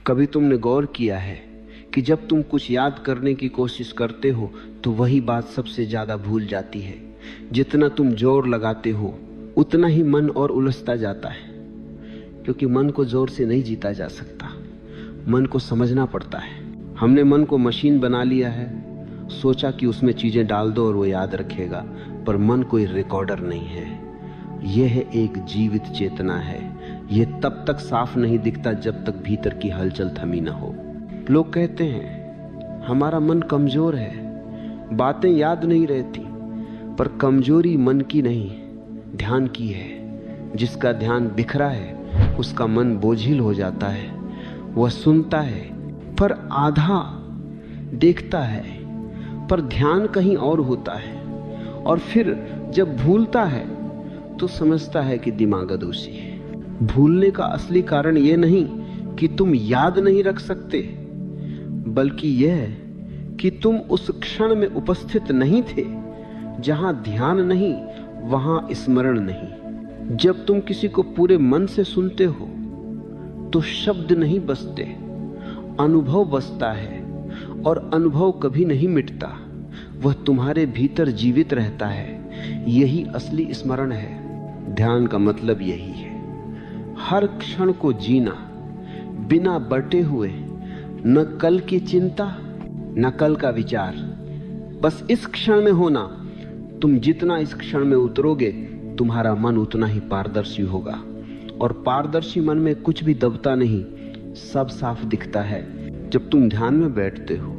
कभी तुमने गौर किया है कि जब तुम कुछ याद करने की कोशिश करते हो तो वही बात सबसे ज्यादा भूल जाती है। जितना तुम जोर लगाते हो उतना ही मन और उलझता जाता है, क्योंकि मन को जोर से नहीं जीता जा सकता, मन को समझना पड़ता है। हमने मन को मशीन बना लिया है, सोचा कि उसमें चीजें डाल दो और वो याद रखेगा, पर मन कोई रिकॉर्डर नहीं है। यह एक जीवित चेतना है। यह तब तक साफ नहीं दिखता जब तक भीतर की हलचल थमी ना हो। लोग कहते हैं हमारा मन कमजोर है, बातें याद नहीं रहती, पर कमजोरी मन की नहीं, ध्यान की है। जिसका ध्यान बिखरा है उसका मन बोझिल हो जाता है। वह सुनता है पर आधा, देखता है पर ध्यान कहीं और होता है, और फिर जब भूलता है तो समझता है कि दिमागदोशी है। भूलने का असली कारण यह नहीं कि तुम याद नहीं रख सकते, बल्कि यह कि तुम उस क्षण में उपस्थित नहीं थे। जहां ध्यान नहीं वहां स्मरण नहीं। जब तुम किसी को पूरे मन से सुनते हो तो शब्द नहीं बसते, अनुभव बसता है, और अनुभव कभी नहीं मिटता, वह तुम्हारे भीतर जीवित रहता है। यही असली स्मरण है। ध्यान का मतलब यही है, हर क्षण को जीना बिना बटे हुए, न कल की चिंता न कल का विचार, बस इस क्षण में होना। तुम जितना इस क्षण में उतरोगे तुम्हारा मन उतना ही पारदर्शी होगा, और पारदर्शी मन में कुछ भी दबता नहीं, सब साफ दिखता है। जब तुम ध्यान में बैठते हो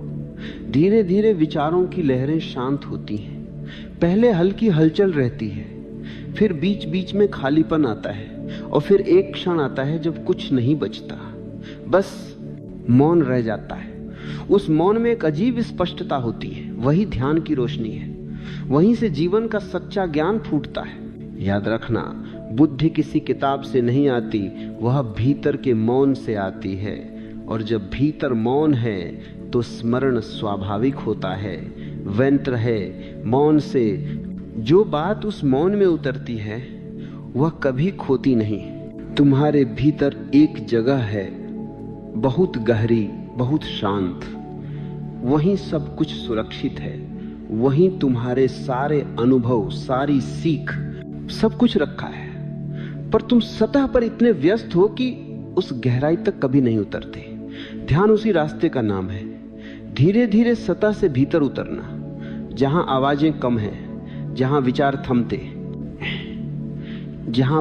धीरे धीरे विचारों की लहरें शांत होती हैं। पहले हल्की हलचल रहती है, फिर बीच बीच में खालीपन आता है, और फिर एक क्षण आता है जब कुछ नहीं बचता, बस मौन रह जाता है। उस मौन में एक अजीब स्पष्टता होती है। वही ध्यान की रोशनी है। वहीं से जीवन का सच्चा ज्ञान फूटता है। याद रखना, बुद्धि किसी किताब से नहीं आती, वह भीतर के मौन से आती है। और जब भीतर मौन है तो स्मरण स्वाभाविक होता है, व्यंत्र है। मौन से जो बात उस मौन में उतरती है वह कभी खोती नहीं। तुम्हारे भीतर एक जगह है, बहुत गहरी, बहुत शांत, वहीं सब कुछ सुरक्षित है। वहीं तुम्हारे सारे अनुभव, सारी सीख, सब कुछ रखा है। पर तुम सतह पर इतने व्यस्त हो कि उस गहराई तक कभी नहीं उतरते। ध्यान उसी रास्ते का नाम है, धीरे धीरे सतह से भीतर उतरना, जहां आवाजें कम हैं, जहां विचार थमते, जहां